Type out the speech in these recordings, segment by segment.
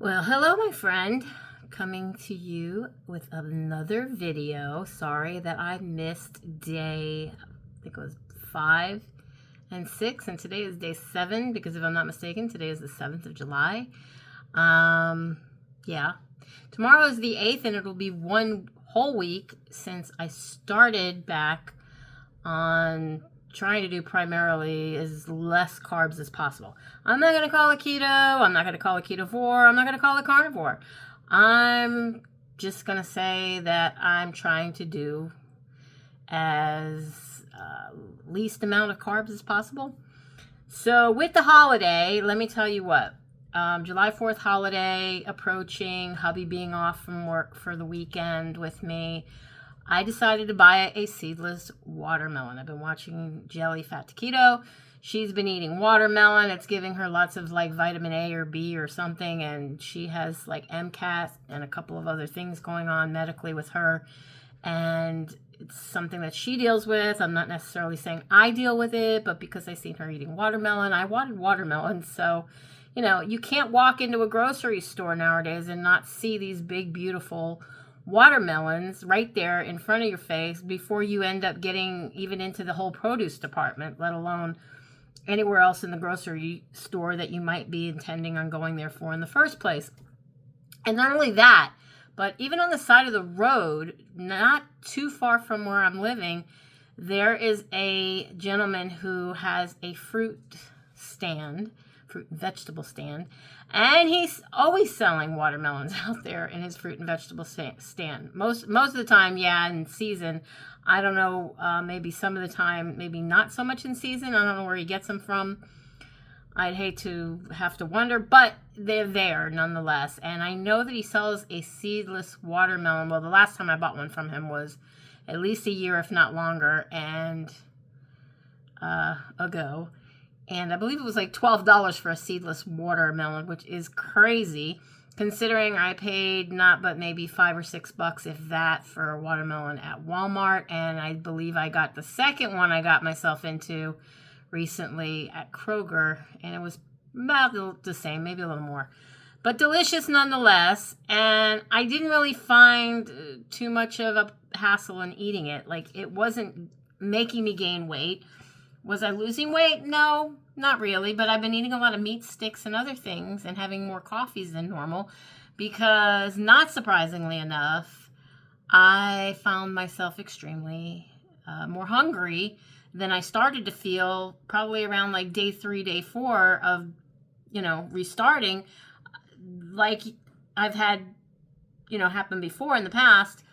Well, hello, my friend. Coming to you with another video. Sorry that I missed day, I think it was 5 and 6, and today is day 7 because if I'm not mistaken, today is the 7th of July. Yeah. Tomorrow is the 8th, and it'll be one whole week since I started back on trying to do primarily as less carbs as possible. I'm not going to call it keto. I'm not going to call it ketovore. I'm not going to call it carnivore. I'm just going to say that I'm trying to do as least amount of carbs as possible. So with the holiday, let me tell you what. July 4th holiday approaching, hubby being off from work for the weekend with me, I decided to buy a seedless watermelon. I've been watching Jelly Fat to Keto. She's been eating watermelon. It's giving her lots of like vitamin A or B or something, and she has like MCAT and a couple of other things going on medically with her, and it's something that she deals with. I'm not necessarily saying I deal with it, but because I seen her eating watermelon, I wanted watermelon. So, you know, you can't walk into a grocery store nowadays and not see these big, beautiful watermelons right there in front of your face before you end up getting even into the whole produce department, let alone anywhere else in the grocery store that you might be intending on going there for in the first place. And not only that, but even on the side of the road, not too far from where I'm living, there is a gentleman who has a fruit and vegetable stand, and he's always selling watermelons out there in his fruit and vegetable stand. Most of the time, yeah, in season. I don't know, maybe some of the time, maybe not so much in season. I don't know where he gets them from. I'd hate to have to wonder, but they're there nonetheless. And I know that he sells a seedless watermelon. Well, the last time I bought one from him was at least a year, if not longer, and ago. And I believe it was like $12 for a seedless watermelon, which is crazy considering I paid not but maybe $5 or $6, if that, for a watermelon at Walmart. And I believe I got the second one I got myself into recently at Kroger, and it was about the same, maybe a little more, but delicious nonetheless. And I didn't really find too much of a hassle in eating it. Like, it wasn't making me gain weight. Was I losing weight? No, not really, but I've been eating a lot of meat sticks and other things and having more coffees than normal because, not surprisingly enough, I found myself extremely more hungry than I started to feel probably around like day 3, day 4 of, restarting. Like I've had, happen before in the past.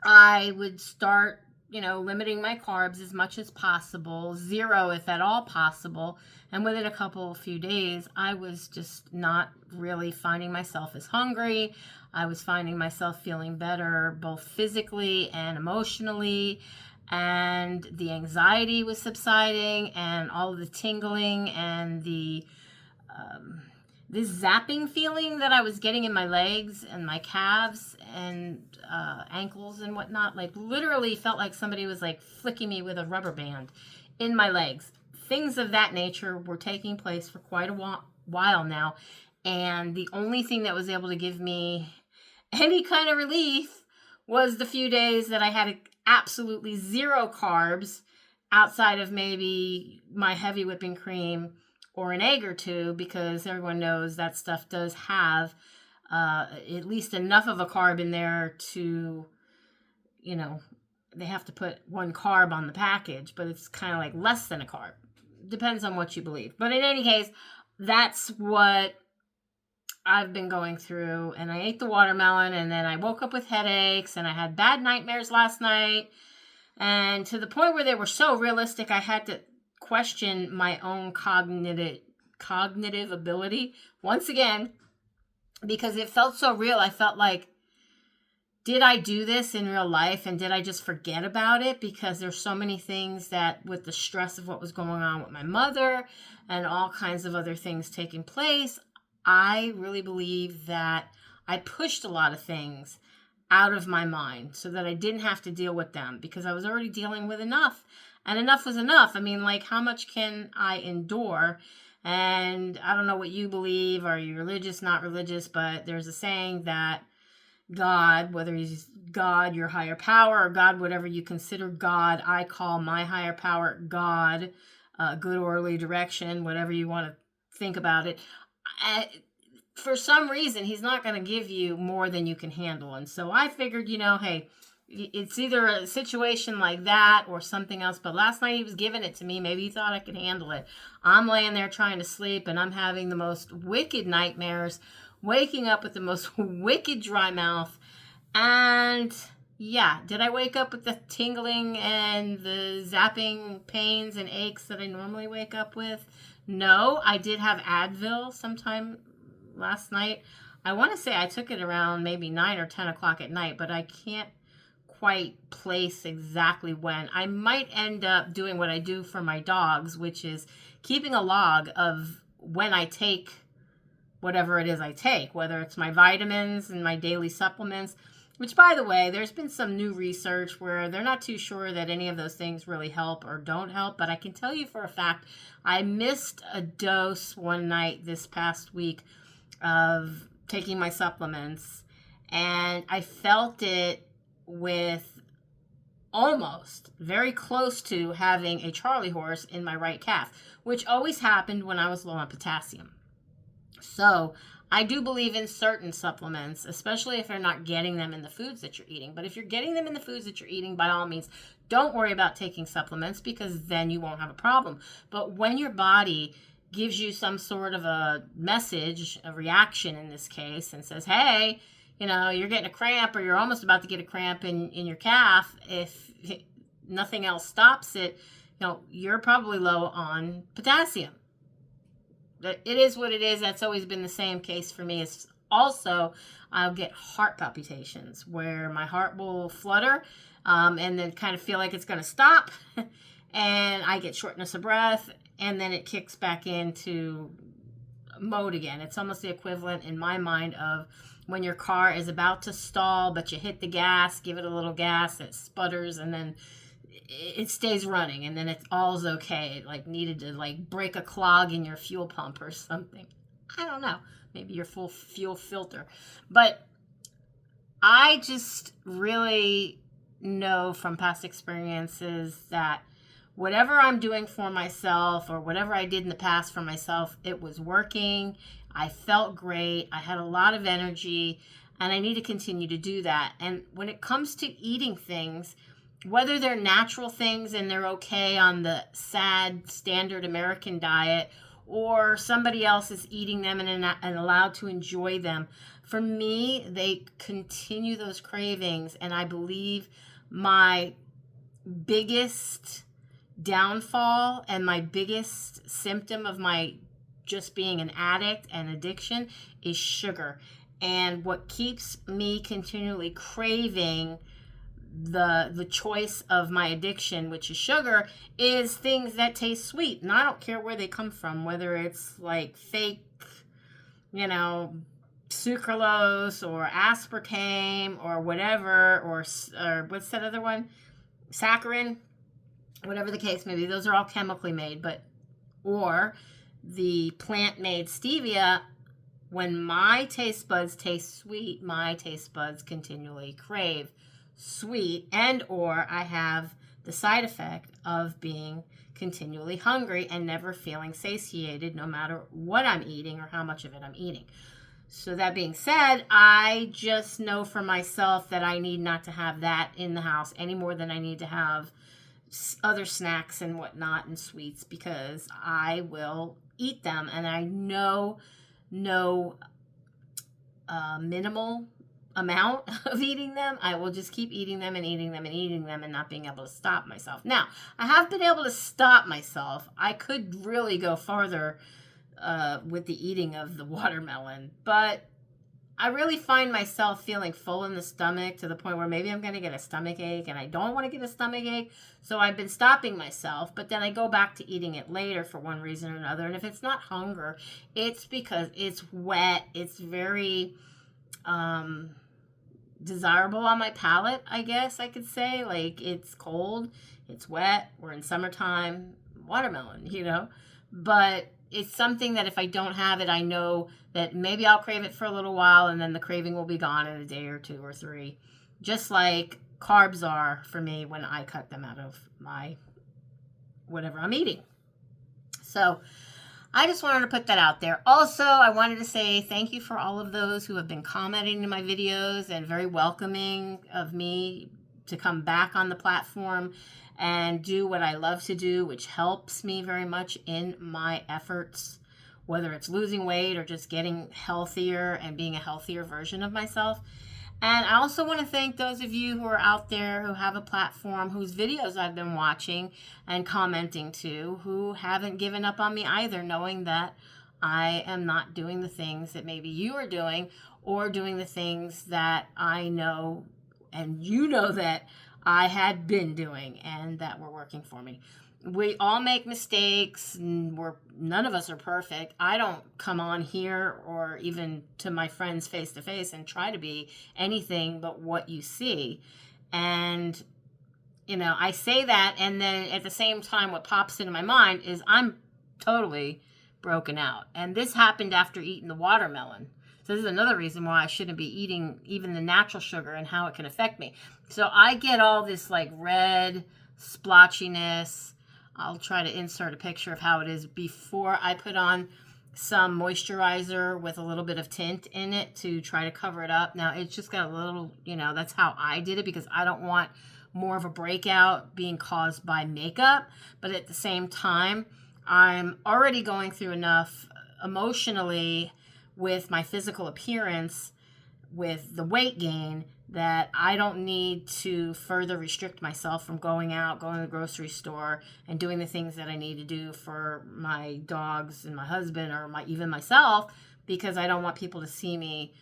I would start limiting my carbs as much as possible, 0 if at all possible. And within a few days, I was just not really finding myself as hungry. I was finding myself feeling better, both physically and emotionally. And the anxiety was subsiding, and all of the tingling and the this zapping feeling that I was getting in my legs and my calves and ankles and whatnot, like literally felt like somebody was like flicking me with a rubber band in my legs. Things of that nature were taking place for quite a while now. And the only thing that was able to give me any kind of relief was the few days that I had absolutely 0 carbs outside of maybe my heavy whipping cream or an egg or two, because everyone knows that stuff does have at least enough of a carb in there to, they have to put 1 carb on the package, but it's kind of like less than a carb. Depends on what you believe. But in any case, that's what I've been going through. And I ate the watermelon, and then I woke up with headaches, and I had bad nightmares last night. And to the point where they were so realistic, I had to question my own cognitive ability once again, because it felt so real. I felt like, did I do this in real life, and did I just forget about it? Because there's so many things that, with the stress of what was going on with my mother and all kinds of other things taking place, I really believe that I pushed a lot of things out of my mind so that I didn't have to deal with them, because I was already dealing with enough. And enough was enough. I mean, like, how much can I endure? And I don't know what you believe. Are you religious, not religious? But there's a saying that God, whether he's God, your higher power, or God, whatever you consider God, I call my higher power God, good orderly direction, whatever you want to think about it. For some reason, he's not going to give you more than you can handle. And so I figured, hey, it's either a situation like that or something else. But last night he was giving it to me. Maybe he thought I could handle it. I'm laying there trying to sleep, and I'm having the most wicked nightmares, waking up with the most wicked dry mouth. And yeah, did I wake up with the tingling and the zapping pains and aches that I normally wake up with? No, I did have Advil sometime last night. I want to say I took it around maybe 9 or 10 o'clock at night, but I can't quite place exactly when. I might end up doing what I do for my dogs, which is keeping a log of when I take whatever it is I take, whether it's my vitamins and my daily supplements, which, by the way, there's been some new research where they're not too sure that any of those things really help or don't help. But I can tell you for a fact, I missed a dose one night this past week of taking my supplements, and I felt it with almost very close to having a Charlie horse in my right calf, which always happened when I was low on potassium. So I do believe in certain supplements, especially if you're not getting them in the foods that you're eating. But if you're getting them in the foods that you're eating, by all means, don't worry about taking supplements, because then you won't have a problem. But when your body gives you some sort of a message, a reaction in this case, and says, hey, you're getting a cramp, or you're almost about to get a cramp in your calf, if nothing else stops it, you're probably low on potassium. It is what it is. That's always been the same case for me. It's also, I'll get heart palpitations where my heart will flutter and then kind of feel like it's going to stop. And I get shortness of breath, and then it kicks back into mode again. It's almost the equivalent in my mind of when your car is about to stall, but you hit the gas, give it a little gas, it sputters, and then it stays running, and then it's all's okay. It needed to break a clog in your fuel pump or something. I don't know. Maybe your full fuel filter. But I just really know from past experiences that whatever I'm doing for myself, or whatever I did in the past for myself, it was working. I felt great. I had a lot of energy, and I need to continue to do that. And when it comes to eating things, whether they're natural things and they're okay on the sad standard American diet, or somebody else is eating them and allowed to enjoy them, for me, they continue those cravings. And I believe my biggest downfall and my biggest symptom of my just being an addict and addiction is sugar. And what keeps me continually craving the choice of my addiction, which is sugar, is things that taste sweet. And I don't care where they come from, whether it's fake, sucralose or aspartame or whatever, or what's that other one? Saccharin, whatever the case may be. Those are all chemically made, or the plant-made stevia. When my taste buds taste sweet, my taste buds continually crave sweet, and or I have the side effect of being continually hungry and never feeling satiated, no matter what I'm eating or how much of it I'm eating. So that being said, I just know for myself that I need not to have that in the house any more than I need to have other snacks and whatnot and sweets, because I will eat them, and I know no minimal amount of eating them. I will just keep eating them and eating them and eating them and not being able to stop myself. Now, I have been able to stop myself. I could really go farther with the eating of the watermelon, but I really find myself feeling full in the stomach to the point where maybe I'm going to get a stomach ache, and I don't want to get a stomach ache. So I've been stopping myself, but then I go back to eating it later for one reason or another. And if it's not hunger, it's because it's wet. It's very desirable on my palate, I guess I could say. It's cold, it's wet, we're in summertime, watermelon, But it's something that if I don't have it, I know that maybe I'll crave it for a little while and then the craving will be gone in a day or 2 or 3. Just like carbs are for me when I cut them out of my whatever I'm eating. So I just wanted to put that out there. Also, I wanted to say thank you for all of those who have been commenting in my videos and very welcoming of me to come back on the platform and do what I love to do, which helps me very much in my efforts, whether it's losing weight or just getting healthier and being a healthier version of myself. And I also want to thank those of you who are out there who have a platform, whose videos I've been watching and commenting to, who haven't given up on me either, knowing that I am not doing the things that maybe you are doing, or doing the things that I know and you know that I had been doing and that were working for me. We all make mistakes, and none of us are perfect. I don't come on here or even to my friends face to face and try to be anything but what you see. And, I say that, and then at the same time, what pops into my mind is I'm totally broken out. And this happened after eating the watermelon. So this is another reason why I shouldn't be eating even the natural sugar and how it can affect me. So I get all this like red splotchiness. I'll try to insert a picture of how it is before I put on some moisturizer with a little bit of tint in it to try to cover it up. Now, it's just got a little, that's how I did it because I don't want more of a breakout being caused by makeup. But at the same time, I'm already going through enough emotionally with my physical appearance, with the weight gain, that I don't need to further restrict myself from going out, going to the grocery store, and doing the things that I need to do for my dogs and my husband or even myself, because I don't want people to see me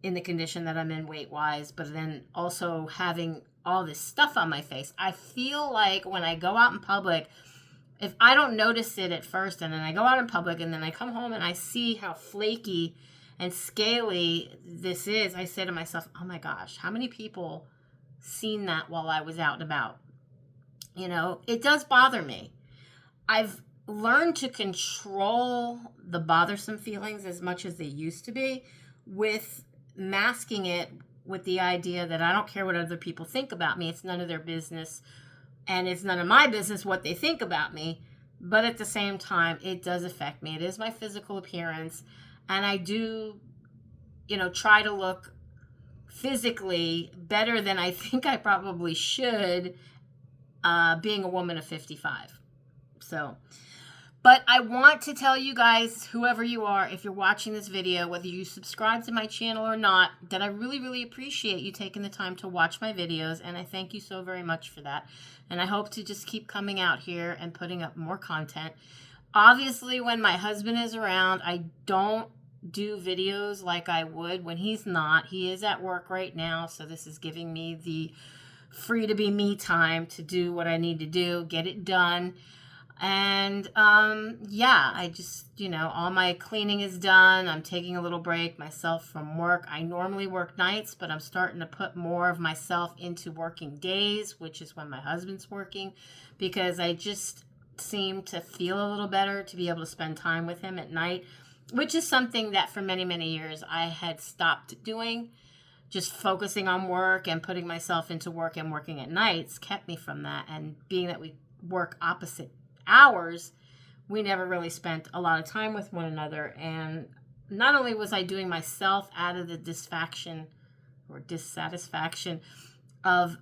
in the condition that I'm in weight-wise, but then also having all this stuff on my face. I feel like when I go out in public, if I don't notice it at first, and then I go out in public, and then I come home and I see how flaky and scaly this is, I say to myself, oh my gosh, how many people seen that while I was out and about? It does bother me. I've learned to control the bothersome feelings as much as they used to be, with masking it with the idea that I don't care what other people think about me. It's none of their business, and it's none of my business what they think about me. But at the same time, it does affect me. It is my physical appearance. And I do, try to look physically better than I think I probably should, being a woman of 55. But I want to tell you guys, whoever you are, if you're watching this video, whether you subscribe to my channel or not, that I really, really appreciate you taking the time to watch my videos. And I thank you so very much for that. And I hope to just keep coming out here and putting up more content. Obviously, when my husband is around, I don't do videos like I would when he's not. He is at work right now, so this is giving me the free to be me time to do what I need to do, get it done. And I just, all my cleaning is done. I'm taking a little break myself from work. I normally work nights, but I'm starting to put more of myself into working days, which is when my husband's working, because I just seem to feel a little better to be able to spend time with him at night, which is something that for many, many years I had stopped doing. Just focusing on work and putting myself into work and working at nights kept me from that. And being that we work opposite hours, we never really spent a lot of time with one another. And not only was I doing myself out of the dissatisfaction of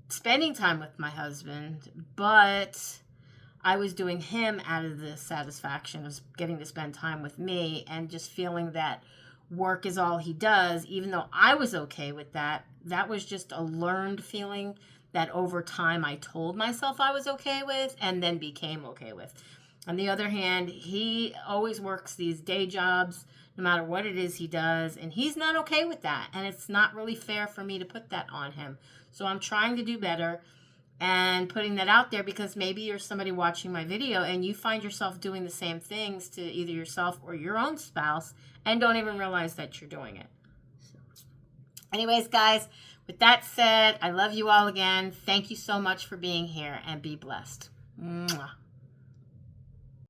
spending time with my husband, but I was doing him out of the satisfaction of getting to spend time with me, and just feeling that work is all he does, even though I was okay with that. That was just a learned feeling that over time I told myself I was okay with and then became okay with. On the other hand, he always works these day jobs, no matter what it is he does, and he's not okay with that. And it's not really fair for me to put that on him. So I'm trying to do better and putting that out there, because maybe you're somebody watching my video and you find yourself doing the same things to either yourself or your own spouse and don't even realize that you're doing it. Anyways, guys, with that said, I love you all again. Thank you so much for being here, and be blessed. Mwah.